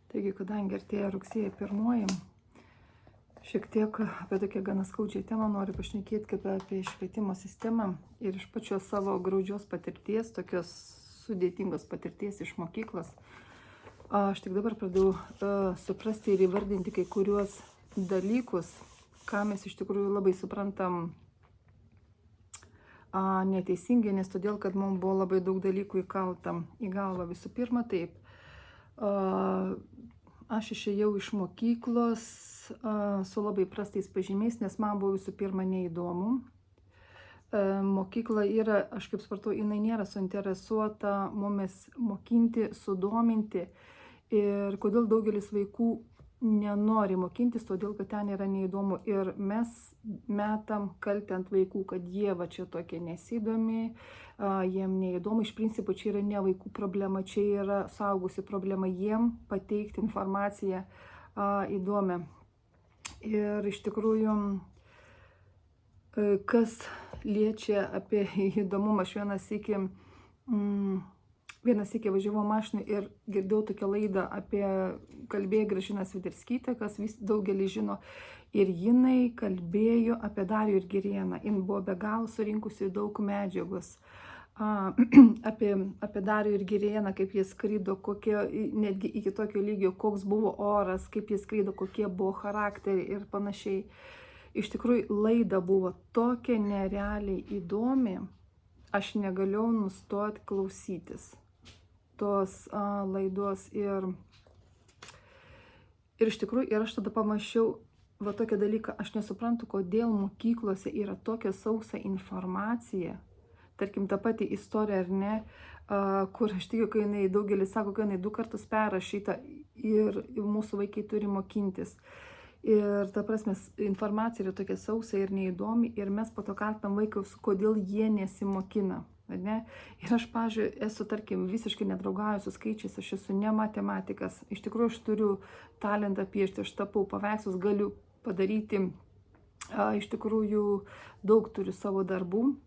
Taigi, kadangi artėja rugsėjo 1, šiek tiek apie tokią gana skaudžią temą noriu pašnekėti kaip apie švietimo sistemą ir iš pačios savo graudžios patirties, tokios sudėtingos patirties iš mokyklos. Aš tik dabar pradėjau suprasti ir įvardinti kai kuriuos dalykus, ką mes iš tikrųjų labai suprantam neteisingai, nes todėl, kad mums buvo labai daug dalykų įkalta į galvą. Visų pirma, taip. Aš išėjau iš mokyklos su labai prastais pažymiais, nes man buvo visų pirma neįdomu. Mokykla yra, aš kaip supratau, jinai nėra suinteresuota mumis mokinti, sudominti. Ir kodėl daugelis vaikų nenori mokintis, todėl, kad ten yra neįdomu. Ir mes metam kaltę ant vaikų, kad jie va čia tokie nesidomi, jiem neįdomu. Iš principo čia yra ne vaikų problema, čia yra suaugusių problema jiem pateikti informaciją įdomią. Ir iš tikrųjų, kas liečia apie įdomumą, aš vienas sykį važiavau mašinai ir girdėjau tokią laidą apie kalbėję Gražiną Sviderskytę, kas daugelį žino. Ir jinai kalbėjo apie Darių ir Girėną. Jin buvo be galo surinkusi daug medžiagos apie Darių ir Girėną, kaip jie skrido, netgi iki tokio lygio, koks buvo oras, kaip jie skrido, kokie buvo charakteriai ir panašiai. Iš tikrųjų, laida buvo tokia nerealiai įdomi, aš negalėjau nustoti klausytis tos laidos. Ir iš tikrųjų, ir aš tada pamačiau va tokią dalyką, aš nesuprantu, kodėl mokyklose yra tokia sausa informacija, tarkim, ta pati istorija, ar ne, kur aš tikiu, kai daugelis sako, kad jinai 2 kartus perrašyta ir mūsų vaikai turi mokintis. Ir ta prasme, informacija yra tokia sausa ir neįdomi ir mes po to kaltinam vaikus, kodėl jie nesimokina. Ne? Ir aš, pavyzdžiui, esu, tarkim, visiškai nedraugauju su skaičiais, aš esu ne matematikas. Iš tikrųjų, aš turiu talentą piešti, aš tapau paveikslus, galiu padaryti, iš tikrųjų, daug turiu savo darbų.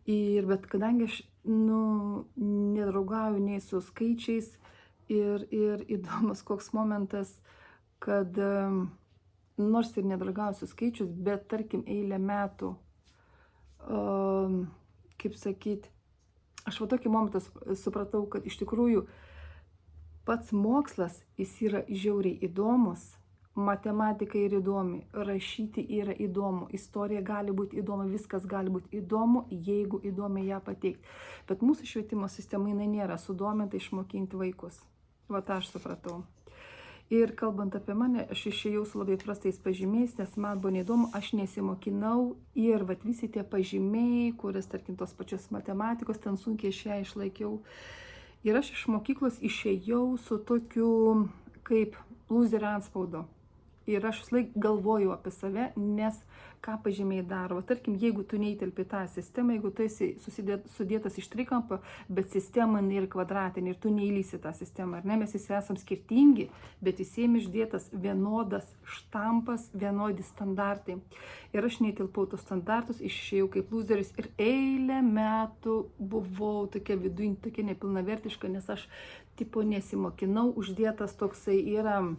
Bet kadangi aš nedraugauju nei su skaičiais ir įdomus koks momentas, kad nors ir nedraugauju su skaičius, bet tarkim eilę metų, kaip sakyti, aš va tokį momentą supratau, kad iš tikrųjų pats mokslas, jis yra žiauriai įdomus, matematika yra įdomi, rašyti yra įdomu, istorija gali būti įdomu, viskas gali būti įdomu, jeigu įdomi ją pateikti. Bet mūsų švietimo sistema jinai nėra sudominta išmokinti vaikus. Va tą aš supratau. Ir kalbant apie mane, aš išėjau su labai prastais pažymiais, nes man buvo neįdomu, aš nesimokinau ir vat visi tie pažymiai, kuris, tarkim, tos pačios matematikos, ten sunkiai aš ją išlaikiau. Ir aš iš mokyklos išėjau su tokiu kaip lūzerio antspaudu. Ir aš laik galvoju apie save, nes ką pažymiai daro. Tarkim, jeigu tu neįtelpi tą sistemą, jeigu tu esi sudėtas iš trikampio, bet sistema yra kvadratinė ir tu neįlysi tą sistemą, ar ne, mes visi esam skirtingi, bet visiems išdėtas vienodas štampas, vienodi standartai. Ir aš neįtilpau tos standartus, išėjau kaip lūzeris ir eilę metų buvau tokia viduje, tokia nepilnavertiška, nes aš tipo nesimokinau, uždėtas toksai yra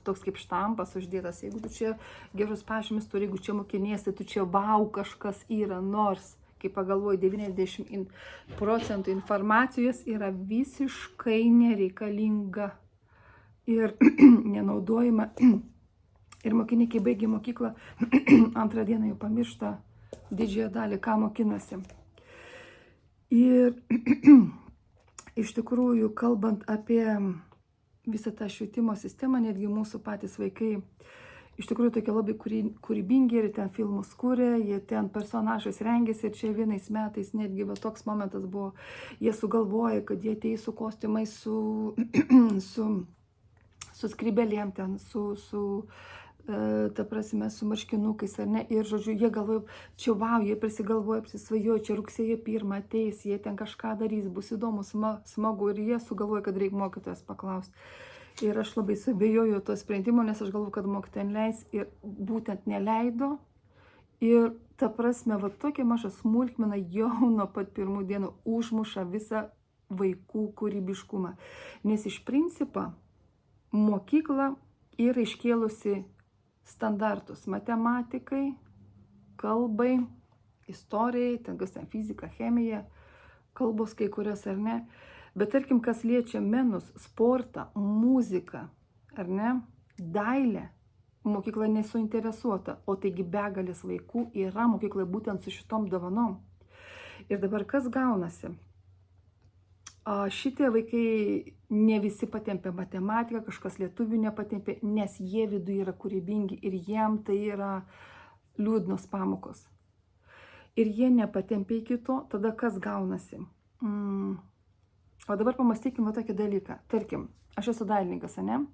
toks kaip štampas uždėtas, jeigu tu čia gerus pažymius turi, jeigu čia mokiniesi, tu čia vau kažkas yra, nors, kaip pagalvoju, 90% informacijos yra visiškai nereikalinga ir nenaudojama. Ir mokiniai, kai baigia mokyklą, antrą dieną jau pamiršta didžiąją dalį, ką mokinasi. Ir iš tikrųjų, kalbant apie visą tą švietimo sistemą, netgi mūsų patys vaikai iš tikrųjų tokie labai kūrybingi ir ten filmus kūrė, jie ten personažais rengėsi ir čia vienais metais netgi va toks momentas buvo, jie sugalvoja, kad jie ateis su kostiumais, su skrybelėm ten, ta prasme, su marškinukais, ar ne, ir žodžiu, jie galvoja, čia vau, jie prisigalvoja, prisisvajoja, čia rugsėjo 1 ateis, jie ten kažką darys, bus įdomu, smagu, ir jie sugalvoja, kad reikia mokytojas paklausti. Ir aš labai suabejoju to sprendimo, nes aš galvoju, kad mokytoja leis ir būtent neleido. Ir ta prasme, va tokia maža smulkmena jau nuo pat pirmų dienų užmuša visą vaikų kūrybiškumą. Nes iš principo mokykla yra iškėlusi standartus matematikai, kalbai, istorijai, ten fizika, chemija, kalbos kai kurios ar ne. Bet tarkim, kas liečia menus, sportą, muziką, ar ne, dailę, mokykla nesuinteresuota, o taigi begalės vaikų yra mokykloje būtent su šitom dovanom. Ir dabar kas gaunasi? Šitie vaikai ne visi patempė matematiką, kažkas lietuvių nepatempė, nes jie viduje yra kūrybingi ir jiem tai yra liūdnos pamokos. Ir jie nepatempė iki to, tada kas gaunasi? O dabar pamastykime tokį dalyką. Tarkim, aš esu dailininkas, ne?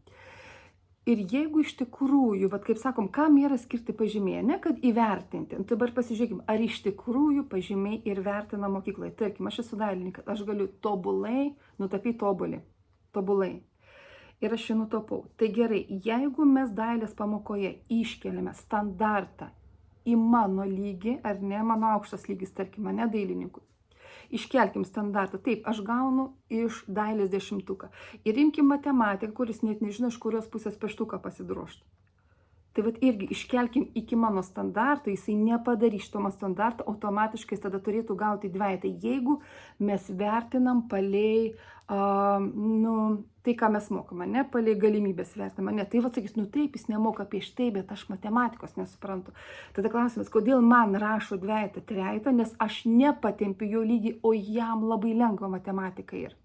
Ir jeigu iš tikrųjų, kaip sakom, kam yra skirti pažymiai, ne kad įvertinti, dabar pasižiūrėkime, ar iš tikrųjų pažymiai ir vertina mokyklai. Tarkim, aš esu dailininkas, aš galiu tobulai nutapyti tobulai. Ir aš jį nutapau. Tai gerai, jeigu mes dailės pamokoje iškeliame standartą į mano lygį, ar ne, mano aukštas lygis, tarkim, ne dailininkui. Iškelkim standartą. Taip, aš gaunu iš dailės 10. Ir imkim matematiką, kuris net nežino, iš kurios pusės pieštuką pasidrožti. Tai irgi iškelkim iki mano standarto, jisai nepadarys šito standarto, automatiškai tada turėtų gauti dvejetą. Jeigu mes vertinam palei, tai ką mes mokame, ne, palei galimybės vertinama, ne, tai sakys, taip, jis nemoka piešti, bet aš matematikos nesuprantu. Tada klausimas, kodėl man rašo dvejetą, trejetą, nes aš nepatempiu jo lygį, o jam labai lengva matematika yra.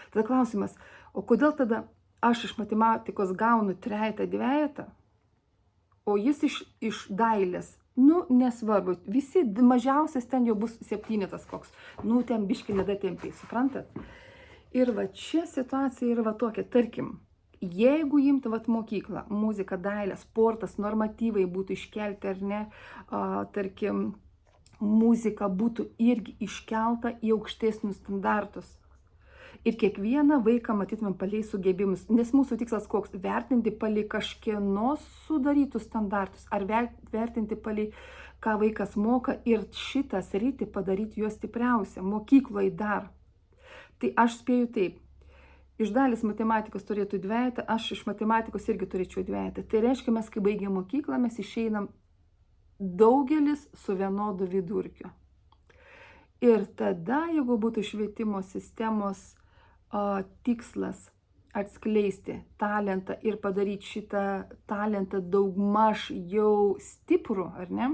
Tada klausimas, o kodėl tada aš iš matematikos gaunu trejetą, dvejetą, o jis iš dailės, nesvarbu, visi mažiausias ten jau bus 7 koks, ten biškį nedatempiai, suprantat? Ir čia situacija yra tokia, tarkim, jeigu imti mokyklą, muzika, dailė, sportas, normatyvai būtų iškelti ar ne, tarkim, muzika būtų irgi iškelta į aukštesnius standartus. Ir kiekvieną vaiką matytumėm palei sugebėjimus, nes mūsų tikslas koks? Vertinti palei kažkieno sudarytus standartus, ar vertinti palei ką vaikas moka ir šitą sritį padaryti juos stipriausią, mokykloje dar. Tai aš spėju taip, iš dalis matematikos turėtų dvejetą, aš iš matematikos irgi turėčiau dvejetą. Tai reiškia, mes kai baigiam mokyklą, mes išeinam daugelis su vienodu vidurkiu. Ir tada, jeigu būtų švietimo sistemos tikslas atskleisti talentą ir padaryti šitą talentą daugmaž jau stiprų, ar ne,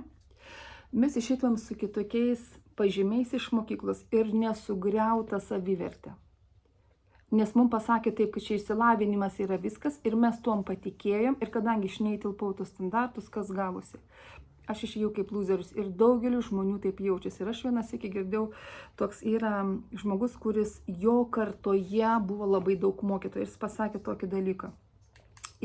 mes išeitumėm su kitokiais pažymiais iš mokyklos ir nesugriauta savivertė. Nes mums pasakė taip, kad čia išsilavinimas yra viskas ir mes tuom patikėjom ir kadangi aš neįtilpau tus standartus, kas gavosi. Aš išėjau kaip lūzerius ir daugeliu žmonių taip jaučiasi. Ir aš vienas iki girdėjau, toks yra žmogus, kuris jo kartoje buvo labai daug mokytojų ir jis pasakė tokį dalyką.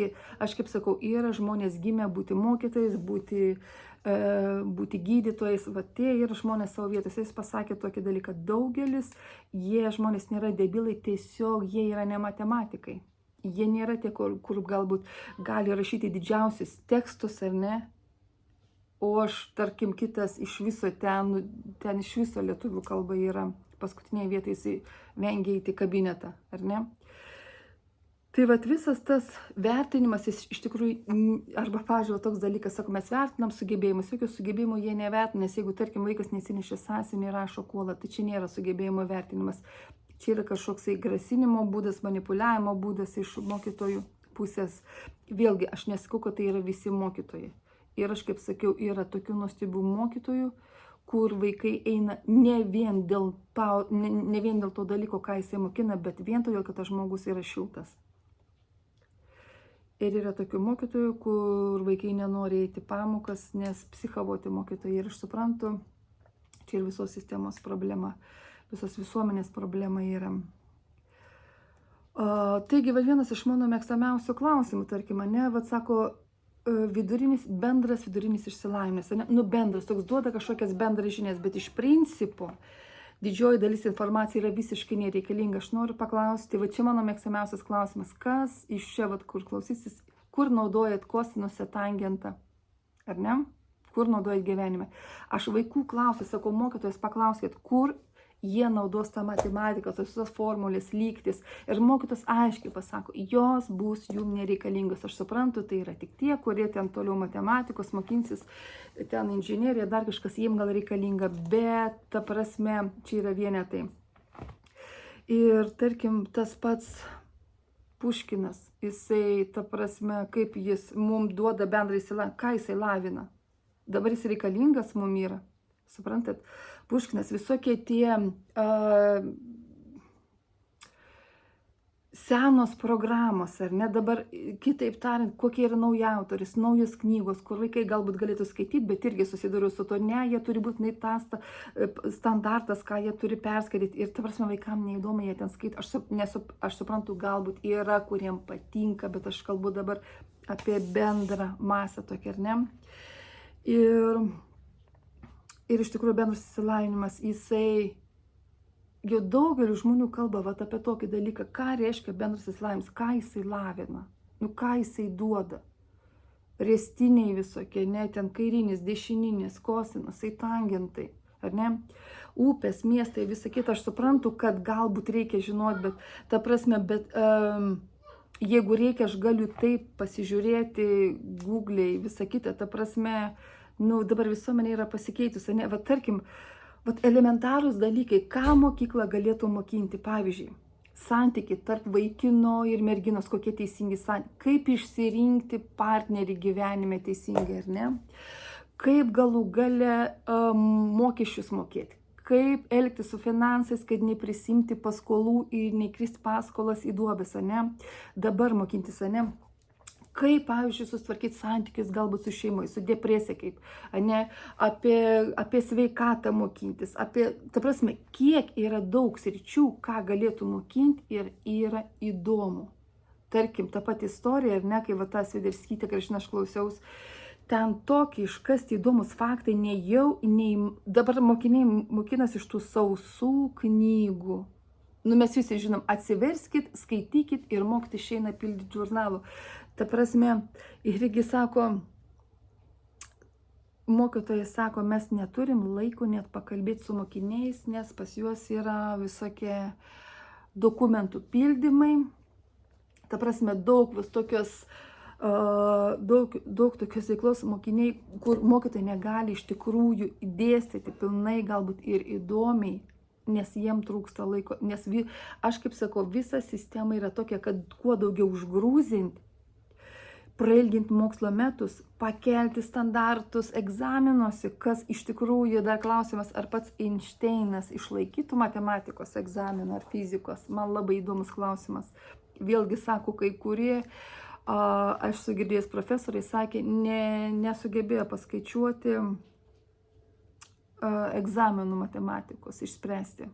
Ir aš kaip sakau, yra žmonės gimę būti mokytojais, būti gydytojais, tie yra žmonės savo vietose. Jis pasakė tokį dalyką, daugelis, žmonės nėra debilai, tiesiog jie yra ne matematikai. Jie nėra tie, kur galbūt gali rašyti didžiausius tekstus ar ne. O aš, tarkim, kitas iš viso ten iš viso lietuvių kalba yra paskutinėje vietoje, jisai vengia įti kabinetą, ar ne? Tai visas tas vertinimas, jis iš tikrųjų, arba, pavyzdžiui, toks dalykas, sako, mes vertinam sugebėjimus, jokių sugebėjimų jie nevertina, nes jeigu, tarkim, vaikas nesinešė sąsiuvinį ir rašo kuolą, tai čia nėra sugebėjimo vertinimas, čia yra kažkoksai grasinimo būdas, manipuliavimo būdas iš mokytojų pusės. Vėlgi, aš nesakau, kad tai yra visi mokytojai. Ir aš, kaip sakiau, yra tokių nuostabių mokytojų, kur vaikai eina ne vien dėl to dalyko, ką jisai mokina, bet vien todėl, kad tas žmogus yra šiltas. Ir yra tokių mokytojų, kur vaikai nenori eiti pamokas, nes psichavoti mokytojai. Ir aš suprantu, čia ir visos sistemos problema, visos visuomenės problema yra. Taigi, vienas iš mano mėgstamiausių klausimų, tarkim, sako, bendras vidurinis išsilavinimas, bendras, toks duoda kažkokias bendras žinias, bet iš principo didžioji dalis informacija yra visiškai nereikalinga. Aš noriu paklausti, čia mano mėgstamiausias klausimas, kas iš čia, kur klausysis, kur naudojat kosinusą tangentą, ar ne? Kur naudojat gyvenime? Aš vaikų klausiu, sakau, mokytojas, paklauskit, kur Jie naudos tą matematiką, tas visas formulės, lygtis. Ir mokytas aiškiai pasako, jos bus jum nereikalingos. Aš suprantu, tai yra tik tie, kurie ten toliau matematikos mokinsis, ten inžinierija, dar kažkas jiem gal reikalinga, bet ta prasme, čia yra vienetai. Ir tarkim, tas pats Puškinas, jisai, ta prasme, kaip jis mums duoda bendrą įsilavinimą, ką jisai lavina. Dabar jis reikalingas mums yra. Suprantat, Puškinas, visokie tie senos programos, ar ne, dabar, kitaip tariant, kokie yra nauji autoris, naujos knygos, kur vaikai galbūt galėtų skaityti, bet irgi susiduriu su to, ne, jie turi būti tas standartas, ką jie turi perskaityti. Ir, ta prasme, vaikams neįdomu, jie ten skaito. Aš suprantu, galbūt yra, kuriem patinka, bet aš kalbu dabar apie bendrą masę tokią, ar ne. Ir iš tikrųjų bendras išsilavinimas, jisai, jau daugelis žmonių kalba apie tokį dalyką, ką reiškia bendras išsilavinimas, ką jisai lavina, ką jisai duoda. Rėstiniai visokie, ne, ten kairinis, dešininis, kosinusai, tangentai, ar ne, upės, miestai, visa kita. Aš suprantu, kad galbūt reikia žinoti, bet ta prasme, jeigu reikia, aš galiu taip pasižiūrėti, Google'ai, visa kita, ta prasme, dabar visuomenė yra pasikeitusi, ne, tarkim, elementarūs dalykai, ką mokykla galėtų mokinti, pavyzdžiui, santykiai tarp vaikino ir merginos, kokie teisingi santykiai, kaip išsirinkti partnerį gyvenime teisingai, ar ne, kaip galų gale mokesčius mokėti, kaip elgtis su finansais, kad neprisimti paskolų ir nekristi paskolas į duobes, ne, dabar mokintis, ne. Kaip, pavyzdžiui, susitvarkyti santykius galbūt su šeimoje, su depresija, kaip, ne, apie sveikatą mokintis, ta prasme, kiek yra daug sričių, ką galėtų mokinti ir yra įdomu. Tarkim, ta pati istorija, ar ne, kai ta Sviderskytė, Gražina, aš klausiaus, ten tokie iškasti įdomus faktai, dabar mokiniai mokinasi iš tų sausų knygų. Mes visi žinom, atsiverskit, skaitykit ir mokyti išeina pildyti žurnalų. Ta prasme, irgi sako, mokytojas sako, mes neturim laiko net pakalbėti su mokiniais, nes pas juos yra visokie dokumentų pildymai. Ta prasme, daug tokios veiklos mokiniai, kur mokytojai negali iš tikrųjų dėstyti pilnai, galbūt ir įdomiai, nes jiem trūksta laiko. Nes aš kaip sakau, visa sistema yra tokia, kad kuo daugiau užgrūzinti, prailginti mokslo metus, pakelti standartus egzaminuose, kas iš tikrųjų dar klausimas, ar pats Einšteinas išlaikytų matematikos egzaminą ar fizikos. Man labai įdomus klausimas. Vėlgi sako, kai kurie, aš sugirdėjęs profesoriai, sakė, nesugebėjo paskaičiuoti egzaminų matematikos, išspręsti.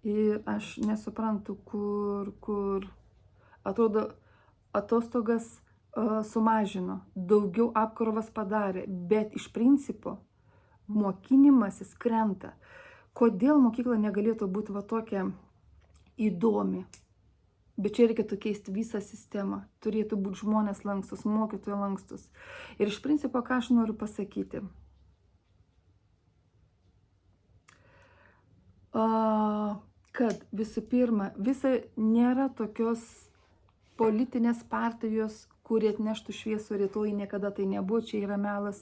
Ir aš nesuprantu, kur atrodo, atostogas sumažino, daugiau apkrovas padarė, bet iš principo mokinimasis krenta. Kodėl mokykla negalėtų būti tokia įdomi? Bet čia reikėtų keisti visą sistemą. Turėtų būti žmonės lankstus, mokytojai lankstus. Ir iš principo, ką aš noriu pasakyti? Kad visų pirma, nėra tokios politinės partijos, kurie atneštų šviesų rytoj, niekada tai nebuvo, čia yra melas.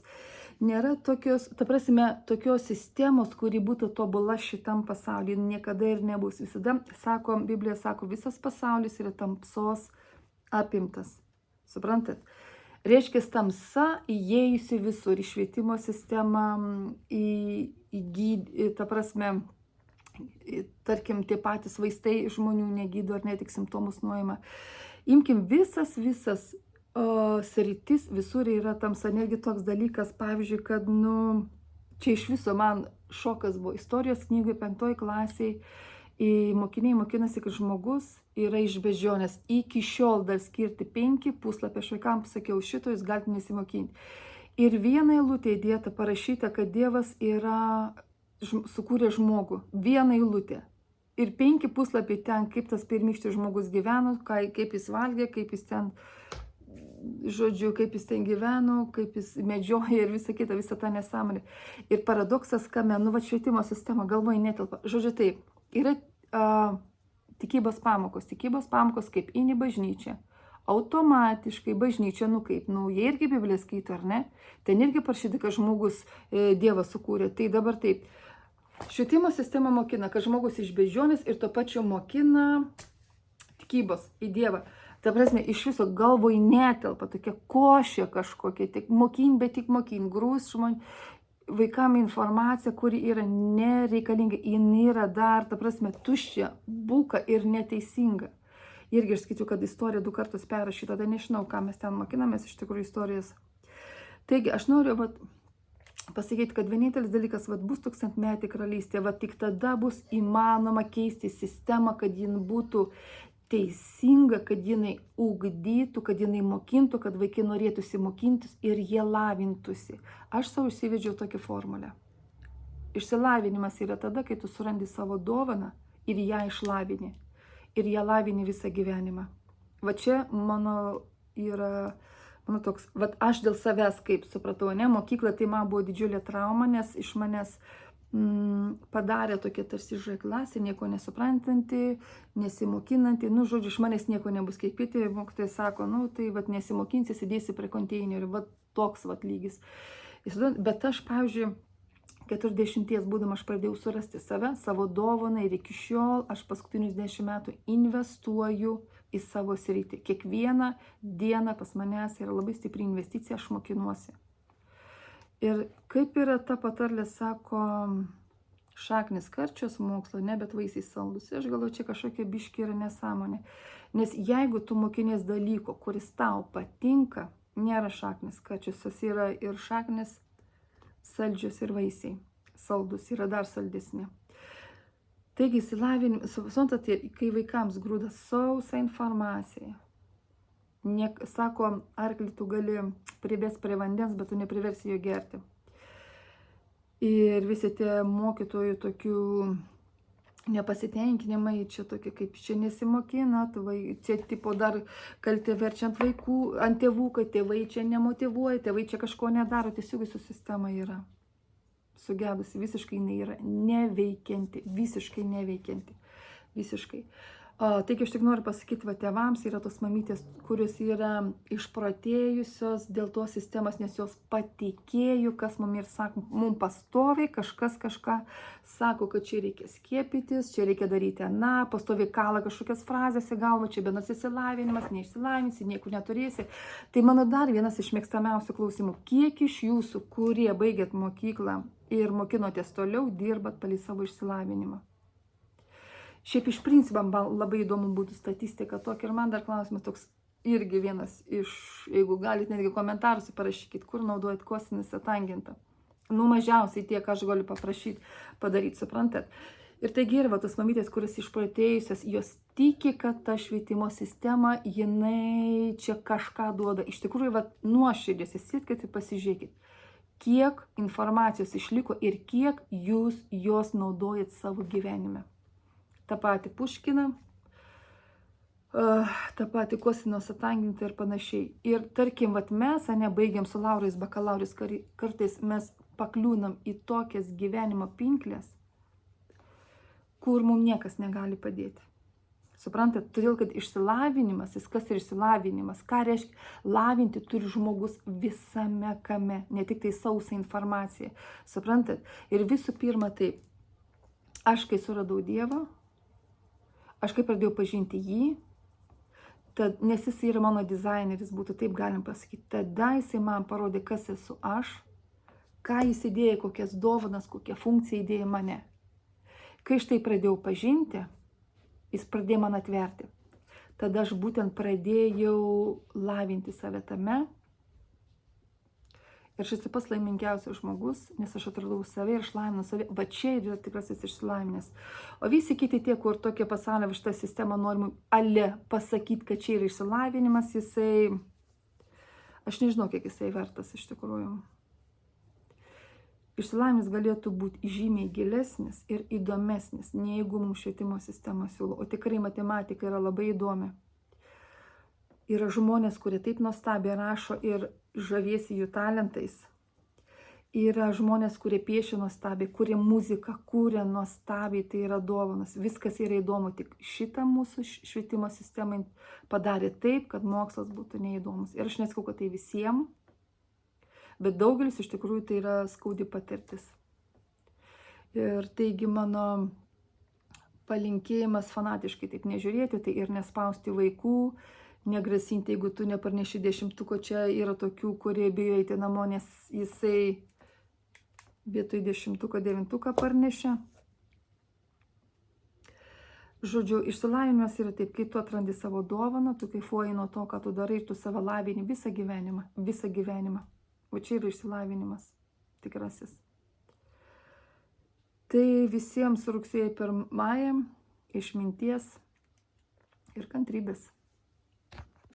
Nėra tokios, ta prasme, tokios sistemos, kuri būtų tobula šitam pasaulyje, niekada ir nebus. Visada, Biblija sako, visas pasaulis yra tamsos apimtas. Suprantat? Reiškia, tamsa įėjusi visur, į švietimo sistemą, ta prasme, tarkim, tie patys vaistai žmonių negydo ar ne, tik simptomus nuima. Imkim visas sritis, visur yra tamsa. Netgi toks dalykas, pavyzdžiui, kad, čia iš viso man šokas buvo. Istorijos knygoje 5 klasėje mokiniai mokinasi, kad žmogus yra iš beždžionės. Iki šiol dar skirti 5 puslapį, aš vaikams sakiau, šito jūs galite nesimokinti. Ir vieną eilutę įdėta parašyta, kad Dievas sukūrė žmogų. Vieną eilutę. Ir 5 puslapiai ten, kaip tas pirmykštis žmogus gyveno, kaip jis valgė, kaip jis ten žodžiu, kaip jis ten gyveno, kaip jis medžioja ir visa kita, visa ta nesąmonė. Ir paradoksas, kame, nu, va, švietimo sistema galvoje netelpa. Žodžiu, taip, yra tikybos pamokos kaip eini į bažnyčią. Automatiškai bažnyčia, nu kaip, nu, jie irgi Bibliją skaito, ar ne? Ten irgi parašyta, kad žmogus Dievas sukūrė. Tai dabar taip, švietimo sistema mokina, kad žmogus iš bežionės ir to pačiu mokina tikybos į Dievą. Ta prasme, iš viso galvoj netelpa tokia košė kažkokia, tik mokin, bet tik mokin, grūs vaikam informacija, kuri yra nereikalinga, jinai yra dar, ta prasme, tuščia, buka ir neteisinga. Irgi aš skaičiu, kad istorija 2 kartus perrašyta, tada nežinau, ką mes ten mokinamės, iš tikrųjų istorijas. Taigi, aš noriu pasakyti, kad vienintelis dalykas, bus 1000-metė karalystė, tik tada bus įmanoma keisti sistemą, kad jin būtų teisinga, kad jinai ugdytų, kad jinai mokintų, kad vaikai norėtųsi mokintis ir jie lavintųsi. Aš savo išsivedžiau tokią formulę. Išsilavinimas yra tada, kai tu surandi savo dovaną ir ją išlavini. Ir ją lavini visą gyvenimą. Va čia mano toks, aš dėl savęs, kaip supratau, ne, mokykla tai man buvo didžiulė trauma, nes iš manęs padarė tokia tarsi žaiklasė, nieko nesuprantanti, nesimokinanti, nu, žodžiu, iš manęs nieko nebus keipyti, mokytojai sako, nu, tai nesimokinsi, sėdėsi prie konteinerių, toks lygis. Bet aš, pavyzdžiui, 40 būdama aš pradėjau surasti save, savo dovaną ir iki šiol aš paskutinius 10 metų investuoju į savo sritį. Kiekvieną dieną pas manęs yra labai stipri investicija, aš mokinuosi. Ir kaip yra ta patarlė, sako, šaknis karčios mokslo, ne, bet vaisiai saldus. Aš galvoju, čia kažkokia biški yra nesąmonė. Nes jeigu tu mokinės dalyko, kuris tau patinka, nėra šaknis karčios, yra ir šaknis saldžius ir vaisiai. Saldus yra dar saldesni. Taigi, suprantate, kai vaikams grūda sausą informaciją, sako, arklį tu gali privesti prie vandens, bet tu nepriversi jo gerti. Ir visi tie mokytojų tokių nepasitenkinimai, čia tokie kaip čia nesimokina, čia tipo dar kaltė verčiant vaikų, ant tėvų, kad tėvai čia nemotyvuoja, tėvai čia kažko nedaro, tiesiog visų sistema yra sugedusi, visiškai jinai yra neveikianti, visiškai. Taigi aš tik noriu pasakyti, tėvams yra tos mamytės, kurios yra išprotėjusios dėl tos sistemos, nes jos patikėjo, kas mums ir sako, mums pastoviai kažkas kažką sako, kad čia reikia skiepytis, čia reikia daryti aną, pastoviai kala kažkokias frazės į galvą, čia benas įsilavinimas, neišsilavinsi, nieko neturėsi. Tai mano dar vienas iš mėgstamiausių klausimų, kiek iš jūsų, kurie baigėt mokyklą ir mokinotės toliau, dirbat palei savo išsilavinimą? Šiaip iš principo labai įdomu būtų statistika tokia ir man dar klausimas toks irgi vienas iš, jeigu galite netgi komentaruose parašykit, kur naudojat kosinusą tangentą. Nu, mažiausiai tiek aš galiu paprašyti padaryti, suprantat. Ir taigi yra tos mamytės, kuris išprotėjusios, jos tiki, kad ta švietimo sistema, jinai čia kažką duoda. Iš tikrųjų, nuoširdžiai įsitkit ir pasižiūrėkit, kiek informacijos išliko ir kiek jūs jos naudojat savo gyvenime. Ta pati Puškiną, ta pati kosinusą tangentą ir panašiai. Ir tarkim, mes, baigiam su laurais, bakalaurais, kartais mes pakliūnam į tokias gyvenimo pinklės, kur mums niekas negali padėti. Suprantat, todėl, kad išsilavinimas, kas yra išsilavinimas, ką reiškia lavinti turi žmogus visame kame, ne tik tai sausą informaciją. Suprantat, ir visų pirma taip, aš kai suradau Dievą, aš kai pradėjau pažinti jį, nes jis yra mano dizaineris, būtų taip galim pasakyti, tada jisai man parodė, kas esu aš, ką jis įdėjo, kokias dovanas, kokią funkciją įdėjo mane. Kai aš tai pradėjau pažinti, jis pradėjo man atverti. Tada aš būtent pradėjau lavinti save tame. Ir aš esu pats laimingiausias žmogus, nes aš atradau save ir išlavinau save. Va čia yra tikrasis išsilavinęs. O visi kiti tie, kur tokia pasaulio šitą sistemą norim pasakyti, kad čia yra išsilavinimas, jisai, aš nežinau, kiek jisai vertas iš tikrųjų. Išsilavinimas galėtų būti žymiai gilesnis ir įdomesnis, nei jeigu mums švietimo sistema siūlo. O tikrai matematika yra labai įdomi. Yra žmonės, kurie taip nuostabiai rašo ir žaviesi jų talentais. Yra žmonės, kurie piešia nuostabiai, kurie muziką kūrė nuostabiai, tai yra dovanas. Viskas yra įdomu, tik šitą mūsų švietimo sistemą padarė taip, kad mokslas būtų neįdomus. Ir aš nesakau, kad tai visiems, bet daugelis iš tikrųjų tai yra skaudi patirtis. Ir taigi mano palinkėjimas fanatiškai taip nežiūrėti, tai ir nespausti vaikų, negrasinti, jeigu tu neparneši 10-ko, čia yra tokių, kurie bijo eiti namo, nes jisai vietoj 10-ko 9-ką parnešė. Žodžiu, išsilavinimas yra taip, kai tu atrandi savo dovaną, tu kaifuoji nuo to, ką tu darai ir tu save lavini visą gyvenimą. O čia yra išsilavinimas tikrasis. Tai visiems rugsėjo 1 išminties ir kantrybės.